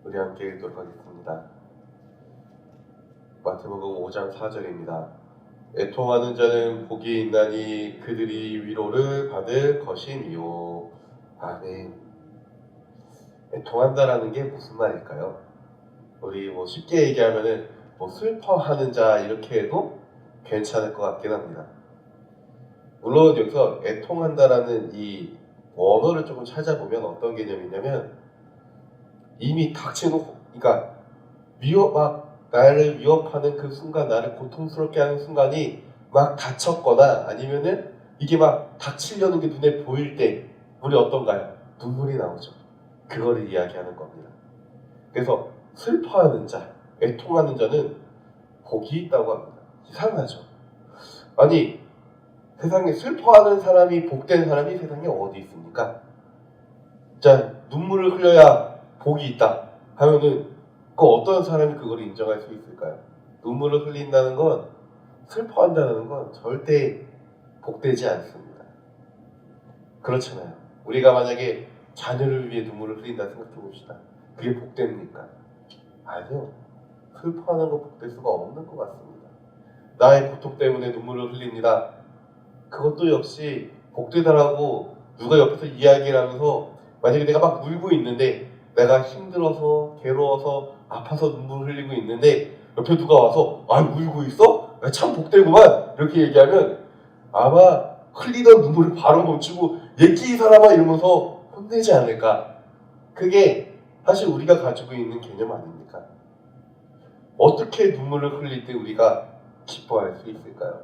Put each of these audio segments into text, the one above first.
우리 함께 읽도록 하겠습니다. 마태복음 5장 4절입니다. 애통하는 자는 복이 있나니 그들이 위로를 받을 것이니요. 아멘. 애통한다라는 게 무슨 말일까요? 우리 쉽게 얘기하면은 슬퍼하는 자 이렇게 해도 괜찮을 것 같긴 합니다. 물론 여기서 애통한다라는 이 원어를 조금 찾아보면 어떤 개념이냐면 이미 닥쳐놓고, 그러니까 나를 위협하는 그 순간, 나를 고통스럽게 하는 순간이 막 닥쳤거나 아니면은 이게 막 닥치려는 게 눈에 보일 때 우리 어떤가요? 눈물이 나오죠. 그거를 이야기하는 겁니다. 그래서 슬퍼하는 자, 애통하는 자는 복이 있다고 합니다. 이상하죠. 아니, 세상에 슬퍼하는 사람이 복된 사람이 세상에 어디 있습니까? 자, 눈물을 흘려야 복이 있다 하면은 어떤 사람이 그걸 인정할 수 있을까요? 눈물을 흘린다는 건, 슬퍼한다는 건 절대 복되지 않습니다. 그렇잖아요. 우리가 만약에 자녀를 위해 눈물을 흘린다 생각해 봅시다. 그게 복됩니까? 아니요. 슬퍼하는 거 복될 수가 없는 것 같습니다. 나의 고통 때문에 눈물을 흘립니다. 그것도 역시 복되다라고 누가 옆에서 이야기를 하면서 만약에 내가 막 울고 있는데 내가 힘들어서 괴로워서 아파서 눈물을 흘리고 있는데 옆에 누가 와서 울고 있어? 참 복되구만 이렇게 얘기하면 아마 흘리던 눈물을 바로 멈추고 얘끼 이 사람아 이러면서 혼내지 않을까. 그게 사실 우리가 가지고 있는 개념 아닙니까? 어떻게 눈물을 흘릴 때 우리가 기뻐할 수 있을까요?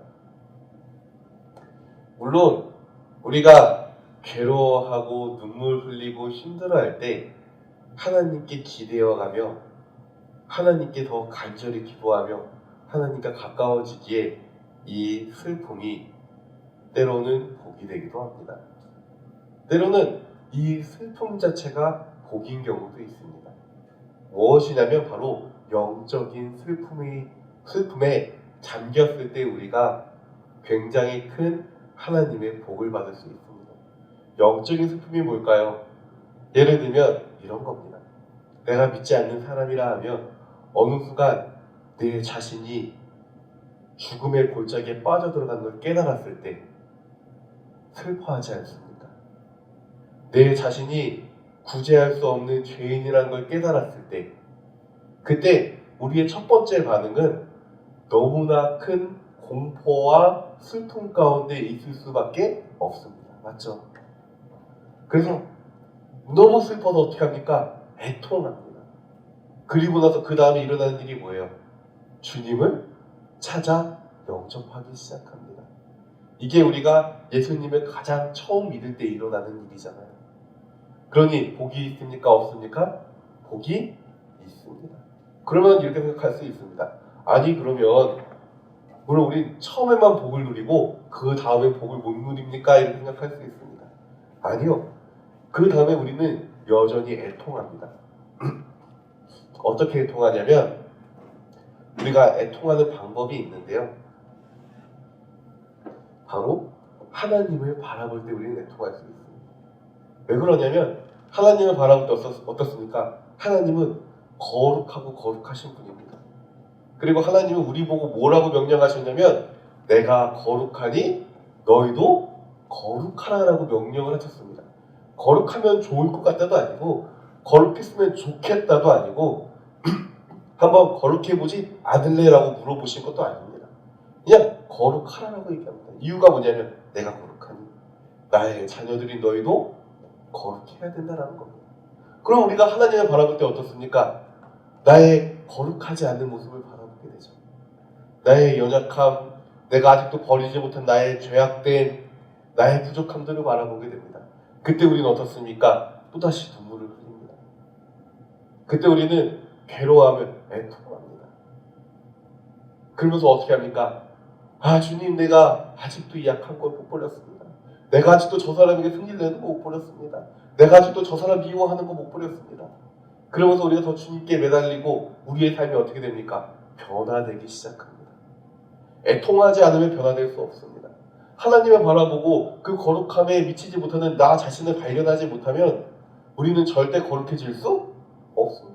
물론 우리가 괴로워하고 눈물 흘리고 힘들어할 때 하나님께 기대어가며 하나님께 더 간절히 기도하며 하나님과 가까워지기에 이 슬픔이 때로는 복이 되기도 합니다. 때로는 이 슬픔 자체가 복인 경우도 있습니다. 무엇이냐면 바로 영적인 슬픔에 잠겼을 때 우리가 굉장히 큰 하나님의 복을 받을 수 있습니다. 영적인 슬픔이 뭘까요? 예를 들면 이런 겁니다. 내가 믿지 않는 사람이라 하면 어느 순간 내 자신이 죽음의 골짜기에 빠져들어가는 걸 깨달았을 때 슬퍼하지 않습니까? 내 자신이 구제할 수 없는 죄인이라는 걸 깨달았을 때 그때 우리의 첫 번째 반응은 너무나 큰 공포와 슬픔 가운데 있을 수밖에 없습니다. 맞죠? 그래서 너무 슬퍼서 어떻게 합니까? 애통합니다. 그리고 나서 그 다음에 일어나는 일이 뭐예요? 주님을 찾아 영접하기 시작합니다. 이게 우리가 예수님을 가장 처음 믿을 때 일어나는 일이잖아요. 그러니 복이 있습니까? 없습니까? 복이 있습니다. 그러면 이렇게 생각할 수 있습니다. 아니 그러면 물론 우리 처음에만 복을 누리고 그 다음에 복을 못 누립니까? 이렇게 생각할 수 있습니다. 아니요. 그 다음에 우리는 여전히 애통합니다. 어떻게 애통하냐면 우리가 애통하는 방법이 있는데요. 바로 하나님을 바라볼 때 우리는 애통할 수 있습니다. 왜 그러냐면 하나님을 바라볼 때 어떻습니까? 하나님은 거룩하고 거룩하신 분입니다. 그리고 하나님은 우리 보고 뭐라고 명령하셨냐면 내가 거룩하니 너희도 거룩하라라고 명령을 하셨습니다. 거룩하면 좋을 것 같다도 아니고 거룩했으면 좋겠다도 아니고 한번 거룩해보지 않을래라고 물어보신 것도 아닙니다. 그냥 거룩하라고 얘기합니다. 이유가 뭐냐면 내가 거룩하니 나의 자녀들인 너희도 거룩해야 된다라는 겁니다. 그럼 우리가 하나님을 바라볼 때 어떻습니까? 나의 거룩하지 않는 모습을 바라보게 되죠. 나의 연약함, 내가 아직도 버리지 못한 나의 죄악된 나의 부족함들을 바라보게 됩니다. 그때 우리는 어떻습니까? 또다시 눈물을 흘립니다. 그때 우리는 괴로워하며 애통합니다. 그러면서 어떻게 합니까? 주님 내가 아직도 이 약한 걸 못 버렸습니다. 내가 아직도 저 사람에게 승리를 내는 거 못 버렸습니다. 내가 아직도 저 사람 미워하는 거 못 버렸습니다. 그러면서 우리가 더 주님께 매달리고 우리의 삶이 어떻게 됩니까? 변화되기 시작합니다. 애통하지 않으면 변화될 수 없습니다. 하나님을 바라보고 그 거룩함에 미치지 못하는 나 자신을 발견하지 못하면 우리는 절대 거룩해질 수 없습니다.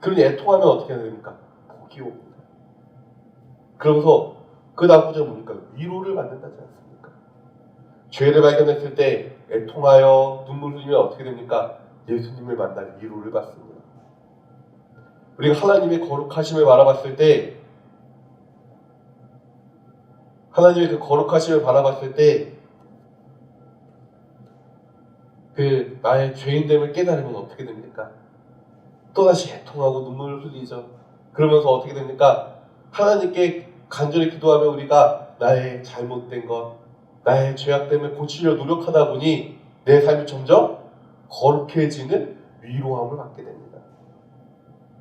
그러니 애통하면 어떻게 해야 됩니까? 복이 옵니다. 그러면서 그 다음 구절 보니까 위로를 받는다지 않습니까? 죄를 발견했을 때 애통하여 눈물 흘리면 어떻게 됩니까? 예수님을 만날 위로를 받습니다. 우리가 하나님의 거룩하심을 바라봤을 때, 하나님의 그 거룩하심을 바라봤을 때, 그 나의 죄인됨을 깨달으면 어떻게 됩니까? 또다시 애통하고 눈물을 흘리죠. 그러면서 어떻게 됩니까? 하나님께 간절히 기도하며 우리가 나의 잘못된 것, 나의 죄악됨을 고치려 노력하다 보니 내 삶이 점점 거룩해지는 위로함을 받게 됩니다.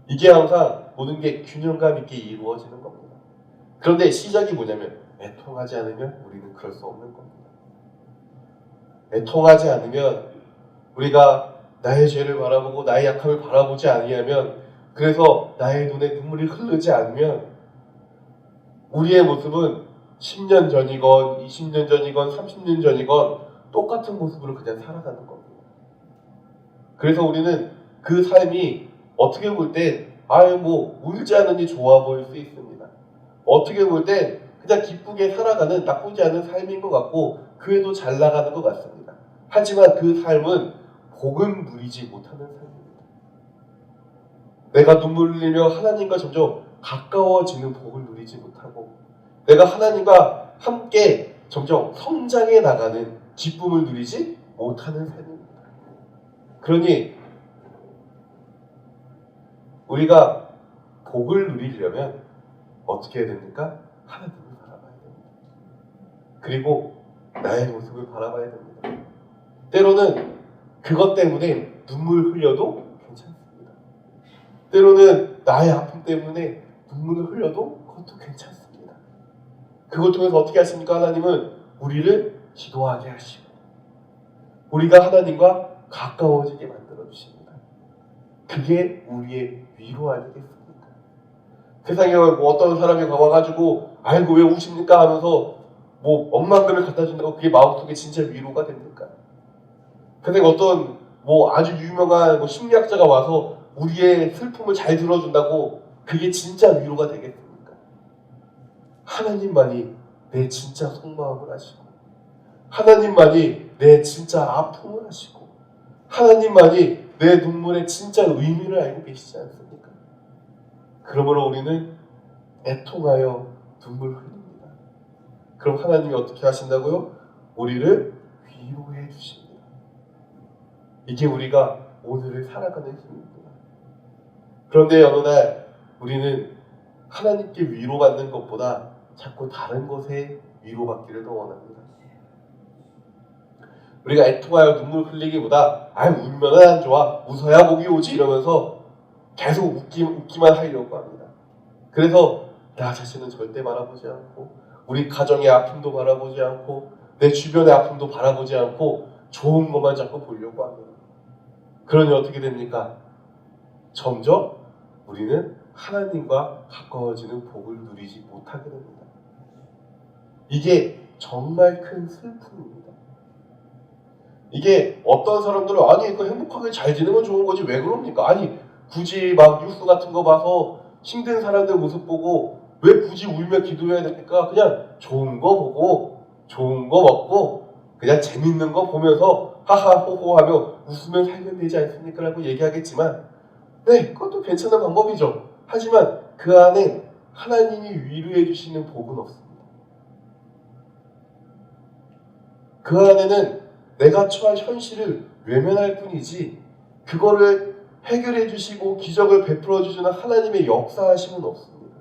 이게 항상 모든 게 균형감 있게 이루어지는 겁니다. 그런데 시작이 뭐냐면 애통하지 않으면 우리는 그럴 수 없는 겁니다. 애통하지 않으면 우리가 나의 죄를 바라보고 나의 약함을 바라보지 아니하면, 그래서 나의 눈에 눈물이 흐르지 않으면 우리의 모습은 10년 전이건 20년 전이건 30년 전이건 똑같은 모습으로 그냥 살아가는 겁니다. 그래서 우리는 그 삶이 어떻게 볼 땐 울지 않으니 좋아 보일 수 있습니다. 어떻게 볼 땐 그냥 기쁘게 살아가는 나쁘지 않은 삶인 것 같고 그래도 잘 나가는 것 같습니다. 하지만 그 삶은 복은 누리지 못하는 삶입니다. 내가 눈물 흘리며 하나님과 점점 가까워지는 복을 누리지 못하고 내가 하나님과 함께 점점 성장해 나가는 기쁨을 누리지 못하는 삶입니다. 그러니 우리가 복을 누리려면 어떻게 해야 됩니까? 하나님을 바라봐야 됩니다. 그리고 나의 모습을 바라봐야 됩니다. 때로는 그것 때문에 눈물 흘려도 괜찮습니다. 때로는 나의 아픔 때문에 눈물을 흘려도 그것도 괜찮습니다. 그걸 통해서 어떻게 하십니까? 하나님은 우리를 기도하게 하시고 우리가 하나님과 가까워지게 만들어 주십니다. 그게 우리의 위로 아니겠습니까? 세상에 어떤 사람이 와가지고 아이고 왜 우십니까 하면서 억만금을 갖다 준다고 그게 마음속에 진짜 위로가 됩니까? 근데 어떤 아주 유명한 심리학자가 와서 우리의 슬픔을 잘 들어준다고 그게 진짜 위로가 되겠습니까? 하나님만이 내 진짜 속마음을 아시고 하나님만이 내 진짜 아픔을 아시고 하나님만이 내 눈물의 진짜 의미를 알고 계시지 않습니까? 그러므로 우리는 애통하여 눈물 흘립니다. 그럼 하나님이 어떻게 하신다고요? 우리를 위로해 주십니다. 이게 우리가 오늘을 살아가는 힘입니다. 그런데 어느 날 우리는 하나님께 위로받는 것보다 자꾸 다른 것에 위로받기를 더 원합니다. 우리가 애통하여 눈물 흘리기보다 울면은 안 좋아, 웃어야 복이 오지 이러면서 계속 웃기만 하려고 합니다. 그래서 나 자신은 절대 바라보지 않고 우리 가정의 아픔도 바라보지 않고 내 주변의 아픔도 바라보지 않고 좋은 것만 자꾸 보려고 합니다. 그러니 어떻게 됩니까? 점점 우리는 하나님과 가까워지는 복을 누리지 못하게 됩니다. 이게 정말 큰 슬픔입니다. 이게 어떤 사람들은 그 행복하게 잘 지내면 좋은 거지 왜 그럽니까? 굳이 뉴스 같은 거 봐서 힘든 사람들 모습 보고 왜 굳이 울며 기도해야 됩니까? 그냥 좋은 거 보고 좋은 거 먹고 그냥 재밌는 거 보면서 하하 호호 하며 웃으면 살면 되지 않습니까? 라고 얘기하겠지만 그것도 괜찮은 방법이죠. 하지만 그 안에 하나님이 위로해 주시는 복은 없습니다. 그 안에는 내가 처한 현실을 외면할 뿐이지 그거를 해결해 주시고 기적을 베풀어 주시는 하나님의 역사하심은 없습니다.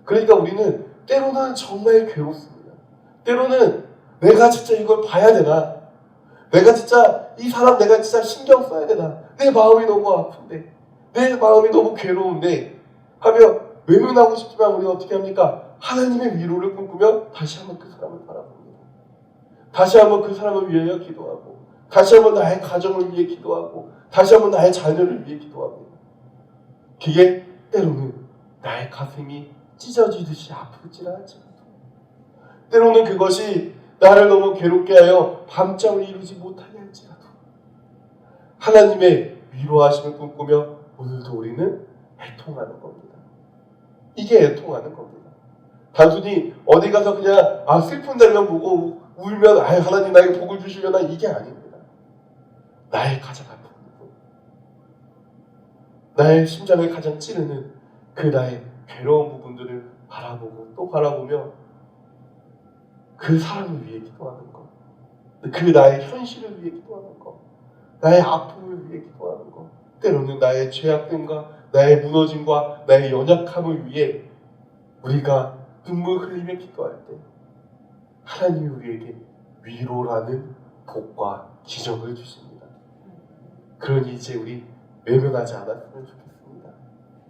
그러니까 우리는 때로는 정말 괴롭습니다. 때로는 내가 진짜 이걸 봐야 되나? 내가 진짜 이 사람 내가 진짜 신경 써야 되나? 내 마음이 너무 아픈데 내 마음이 너무 괴로운데 하며 외면하고 싶지만 우리는 어떻게 합니까? 하나님의 위로를 꿈꾸며 다시 한번 그 사람을 바라봅니다. 다시 한번 그 사람을 위하여 기도하고 다시 한번 나의 가정을 위해 기도하고 다시 한번 나의 자녀를 위해 기도합니다. 그게 때로는 나의 가슴이 찢어지듯이 아프지라도 때로는 그것이 나를 너무 괴롭게 하여 밤잠을 이루지 못하게 할지라도 하나님의 위로하심을 꿈꾸며 오늘도 우리는 애통하는 겁니다. 이게 애통하는 겁니다. 단순히 어디 가서 그냥 슬픈 장면 보고 울면 하나님 나에게 복을 주시려나 이게 아닙니다. 나의 가장 아픈 부분, 나의 심장을 가장 찌르는 그 나의 괴로운 부분들을 바라보고 또 바라보며 그 사람을 위해 기도하는 것, 그 나의 현실을 위해 기도하는 것, 나의 아픔을 위해 기도하는 것, 때로는 나의 죄악됨과 나의 무너짐과 나의 연약함을 위해 우리가 눈물 흘리며 기도할 때 하나님이 우리에게 위로라는 복과 기적을 주십니다. 그러니 이제 우리 외면하지 않았으면 좋겠습니다.